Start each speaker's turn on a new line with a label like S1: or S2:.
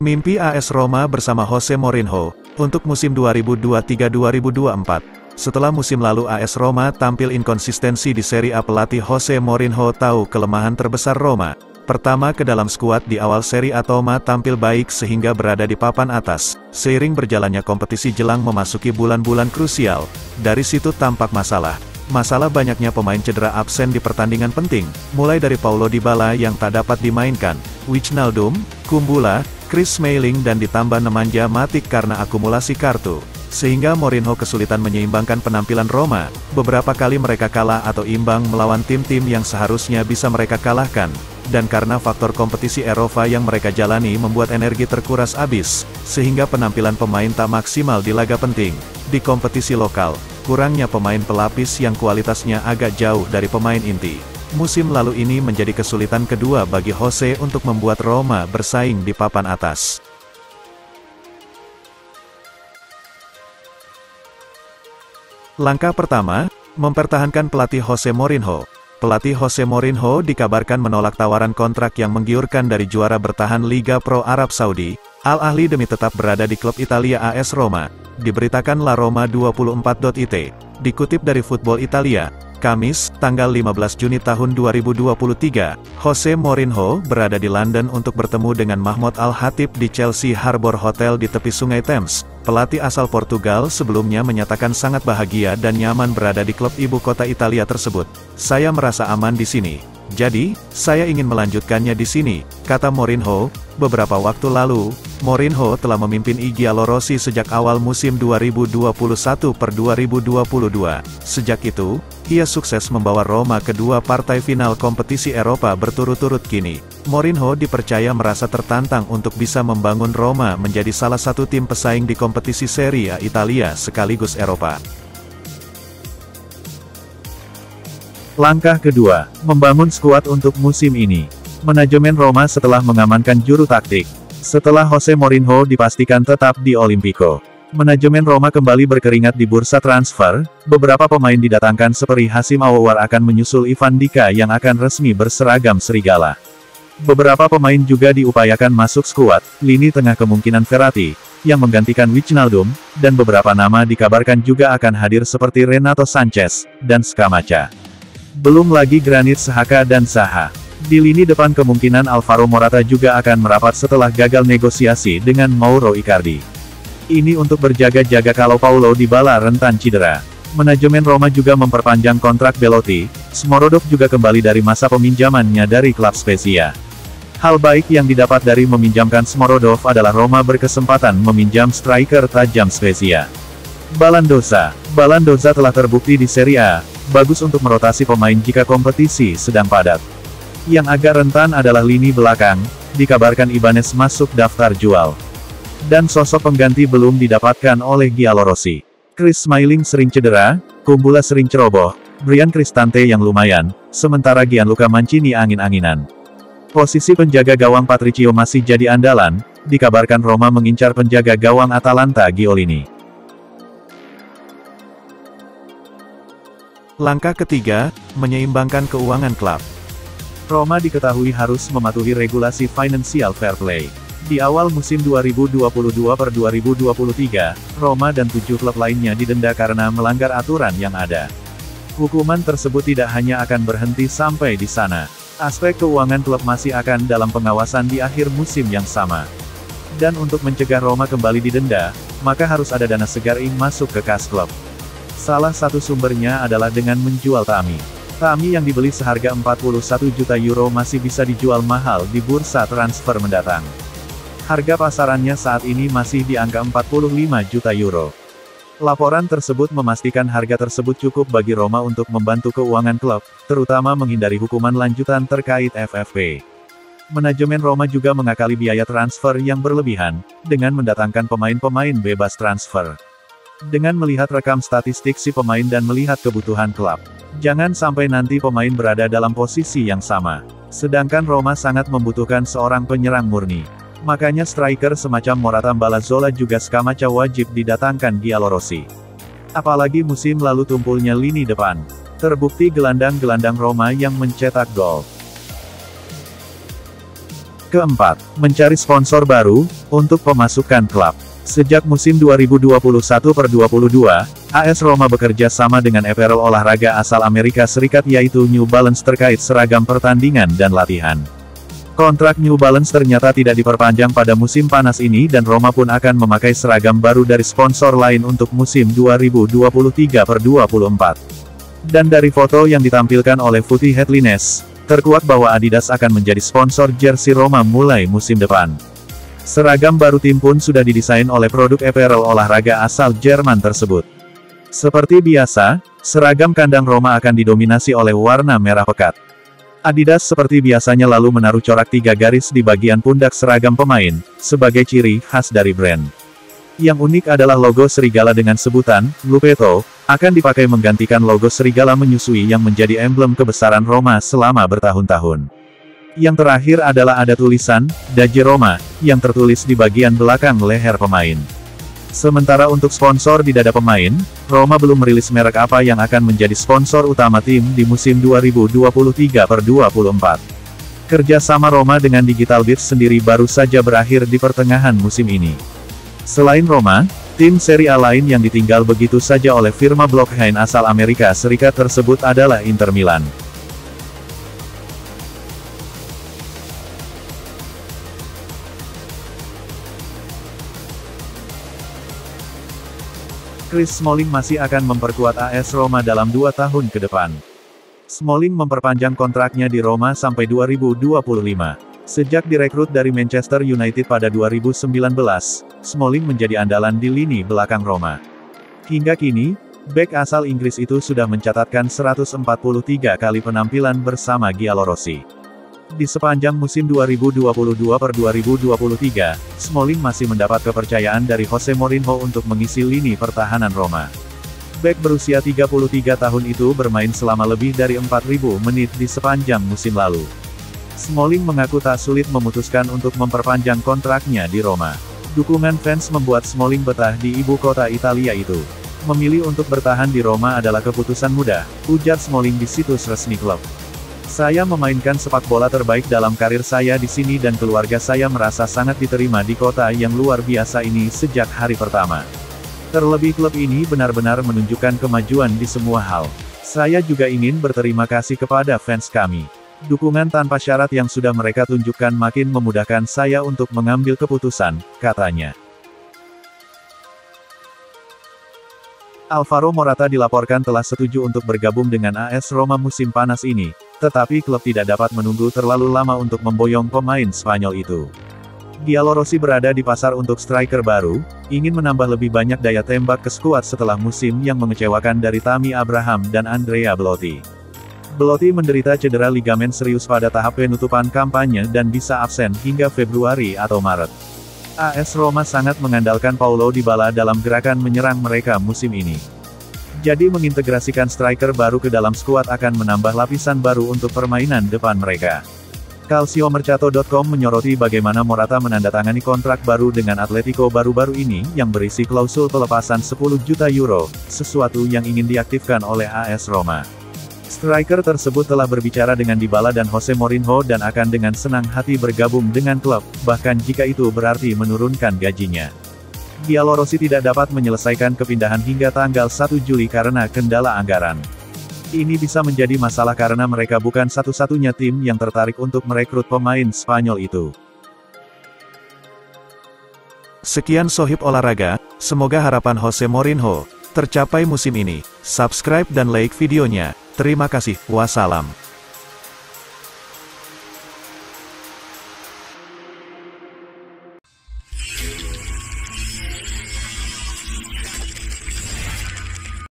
S1: Mimpi AS Roma bersama Jose Mourinho, untuk musim 2023-2024. Setelah musim lalu AS Roma tampil inkonsistensi di Serie A, pelatih Jose Mourinho tahu kelemahan terbesar Roma. Pertama, ke dalam skuad di awal Serie A Roma tampil baik sehingga berada di papan atas. Seiring berjalannya kompetisi jelang memasuki bulan-bulan krusial, dari situ tampak masalah. Masalah banyaknya pemain cedera absen di pertandingan penting, mulai dari Paulo Dybala yang tak dapat dimainkan, Wijnaldum, Kumbula, Chris Smalling dan ditambah Nemanja Matic karena akumulasi kartu. Sehingga Mourinho kesulitan menyeimbangkan penampilan Roma, beberapa kali mereka kalah atau imbang melawan tim-tim yang seharusnya bisa mereka kalahkan. Dan karena faktor kompetisi Eropa yang mereka jalani membuat energi terkuras habis, sehingga penampilan pemain tak maksimal di laga penting. Di kompetisi lokal, kurangnya pemain pelapis yang kualitasnya agak jauh dari pemain inti. Musim lalu ini menjadi kesulitan kedua bagi Jose untuk membuat Roma bersaing di papan atas. Langkah pertama, mempertahankan pelatih Jose Mourinho. Pelatih Jose Mourinho dikabarkan menolak tawaran kontrak yang menggiurkan dari juara bertahan Liga Pro Arab Saudi, Al Ahly demi tetap berada di klub Italia AS Roma. Diberitakan La Roma 24.it. Dikutip dari Football Italia, Kamis, tanggal 15 Juni tahun 2023, Jose Mourinho berada di London untuk bertemu dengan Mahmoud Al-Khatib di Chelsea Harbour Hotel di tepi Sungai Thames. Pelatih asal Portugal sebelumnya menyatakan sangat bahagia dan nyaman berada di klub ibu kota Italia tersebut. "Saya merasa aman di sini. Jadi, saya ingin melanjutkannya di sini," kata Mourinho. Beberapa waktu lalu, Mourinho telah memimpin Giallorossi sejak awal musim 2021-2022. Sejak itu, ia sukses membawa Roma ke dua partai final kompetisi Eropa berturut-turut. Kini, Mourinho dipercaya merasa tertantang untuk bisa membangun Roma menjadi salah satu tim pesaing di kompetisi Serie A Italia sekaligus Eropa. Langkah kedua, membangun skuad untuk musim ini. Manajemen Roma setelah mengamankan juru taktik. Setelah Jose Mourinho dipastikan tetap di Olimpico, manajemen Roma kembali berkeringat di bursa transfer. Beberapa pemain didatangkan seperti Hashim Aouar akan menyusul Ivan Dika yang akan resmi berseragam serigala. Beberapa pemain juga diupayakan masuk skuad. Lini tengah kemungkinan Verratti, yang menggantikan Wijnaldum, dan beberapa nama dikabarkan juga akan hadir seperti Renato Sanchez, dan Scamacca. Belum lagi Granit Xhaka dan Zaha. Di lini depan kemungkinan Alvaro Morata juga akan merapat setelah gagal negosiasi dengan Mauro Icardi. Ini untuk berjaga-jaga kalau Paulo Dybala rentan cedera. Manajemen Roma juga memperpanjang kontrak Belotti. Smorodov juga kembali dari masa peminjamannya dari klub Spezia. Hal baik yang didapat dari meminjamkan Smorodov adalah Roma berkesempatan meminjam striker tajam Spezia. Balandoza telah terbukti di Serie A, bagus untuk merotasi pemain jika kompetisi sedang padat. Yang agak rentan adalah lini belakang, dikabarkan Ibanez masuk daftar jual. Dan sosok pengganti belum didapatkan oleh Giallorossi. Chris Smalling sering cedera, Kumbula sering ceroboh, Bryan Cristante yang lumayan, sementara Gianluca Mancini angin-anginan. Posisi penjaga gawang Patricio masih jadi andalan, dikabarkan Roma mengincar penjaga gawang Atalanta Giolini. Langkah ketiga, menyeimbangkan keuangan klub. Roma diketahui harus mematuhi regulasi Financial Fair Play. Di awal musim 2022-2023, Roma dan 7 klub lainnya didenda karena melanggar aturan yang ada. Hukuman tersebut tidak hanya akan berhenti sampai di sana. Aspek keuangan klub masih akan dalam pengawasan di akhir musim yang sama. Dan untuk mencegah Roma kembali didenda, maka harus ada dana segar yang masuk ke kas klub. Salah satu sumbernya adalah dengan menjual Tammy. Tammy yang dibeli seharga 41 juta euro masih bisa dijual mahal di bursa transfer mendatang. Harga pasarannya saat ini masih di angka 45 juta euro. Laporan tersebut memastikan harga tersebut cukup bagi Roma untuk membantu keuangan klub, terutama menghindari hukuman lanjutan terkait FFP. Manajemen Roma juga mengakali biaya transfer yang berlebihan, dengan mendatangkan pemain-pemain bebas transfer. Dengan melihat rekam statistik si pemain dan melihat kebutuhan klub, jangan sampai nanti pemain berada dalam posisi yang sama. Sedangkan Roma sangat membutuhkan seorang penyerang murni. Makanya striker semacam Morata, Balazzola juga Scamacca wajib didatangkan Giallorossi. Apalagi musim lalu tumpulnya lini depan. Terbukti gelandang-gelandang Roma yang mencetak gol. Keempat, mencari sponsor baru untuk pemasukan klub. Sejak musim 2021/22, AS Roma bekerja sama dengan apparel olahraga asal Amerika Serikat yaitu New Balance terkait seragam pertandingan dan latihan. Kontrak New Balance ternyata tidak diperpanjang pada musim panas ini dan Roma pun akan memakai seragam baru dari sponsor lain untuk musim 2023/24. Dan dari foto yang ditampilkan oleh Footy Headlines, terkuak bahwa Adidas akan menjadi sponsor jersey Roma mulai musim depan. Seragam baru tim pun sudah didesain oleh produk apparel olahraga asal Jerman tersebut. Seperti biasa, seragam kandang Roma akan didominasi oleh warna merah pekat. Adidas seperti biasanya lalu menaruh corak 3 garis di bagian pundak seragam pemain, sebagai ciri khas dari brand. Yang unik adalah logo serigala dengan sebutan, Lupeto, akan dipakai menggantikan logo serigala menyusui yang menjadi emblem kebesaran Roma selama bertahun-tahun. Yang terakhir adalah ada tulisan, Dage Roma, yang tertulis di bagian belakang leher pemain. Sementara untuk sponsor di dada pemain, Roma belum merilis merek apa yang akan menjadi sponsor utama tim di musim 2023/24. Kerja sama Roma dengan Digital Beats sendiri baru saja berakhir di pertengahan musim ini. Selain Roma, tim Serie A lain yang ditinggal begitu saja oleh firma Blockhain asal Amerika Serikat tersebut adalah Inter Milan. Chris Smalling masih akan memperkuat AS Roma dalam 2 tahun ke depan. Smalling memperpanjang kontraknya di Roma sampai 2025. Sejak direkrut dari Manchester United pada 2019, Smalling menjadi andalan di lini belakang Roma. Hingga kini, bek asal Inggris itu sudah mencatatkan 143 kali penampilan bersama Giallorossi. Di sepanjang musim 2022/2023, Smalling masih mendapat kepercayaan dari Jose Mourinho untuk mengisi lini pertahanan Roma. Bek berusia 33 tahun itu bermain selama lebih dari 4.000 menit di sepanjang musim lalu. Smalling mengaku tak sulit memutuskan untuk memperpanjang kontraknya di Roma. Dukungan fans membuat Smalling betah di ibu kota Italia itu. Memilih untuk bertahan di Roma adalah keputusan mudah, ujar Smalling di situs resmi klub. Saya memainkan sepak bola terbaik dalam karir saya di sini dan keluarga saya merasa sangat diterima di kota yang luar biasa ini sejak hari pertama. Terlebih klub ini benar-benar menunjukkan kemajuan di semua hal. Saya juga ingin berterima kasih kepada fans kami. Dukungan tanpa syarat yang sudah mereka tunjukkan makin memudahkan saya untuk mengambil keputusan, katanya. Alvaro Morata dilaporkan telah setuju untuk bergabung dengan AS Roma musim panas ini, tetapi klub tidak dapat menunggu terlalu lama untuk memboyong pemain Spanyol itu. Giallorossi berada di pasar untuk striker baru, ingin menambah lebih banyak daya tembak ke skuad setelah musim yang mengecewakan dari Tammy Abraham dan Andrea Belotti. Belotti menderita cedera ligamen serius pada tahap penutupan kampanye dan bisa absen hingga Februari atau Maret. AS Roma sangat mengandalkan Paulo Dybala dalam gerakan menyerang mereka musim ini. Jadi mengintegrasikan striker baru ke dalam skuad akan menambah lapisan baru untuk permainan depan mereka. Calciomercato.com menyoroti bagaimana Morata menandatangani kontrak baru dengan Atletico baru-baru ini yang berisi klausul pelepasan 10 juta euro, sesuatu yang ingin diaktifkan oleh AS Roma. Striker tersebut telah berbicara dengan Dybala dan Jose Mourinho dan akan dengan senang hati bergabung dengan klub, bahkan jika itu berarti menurunkan gajinya. Giallorossi tidak dapat menyelesaikan kepindahan hingga tanggal 1 Juli karena kendala anggaran. Ini bisa menjadi masalah karena mereka bukan satu-satunya tim yang tertarik untuk merekrut pemain Spanyol itu. Sekian Sohib Olahraga, semoga harapan Jose Mourinho tercapai musim ini. Subscribe dan like videonya. Terima kasih, wassalam.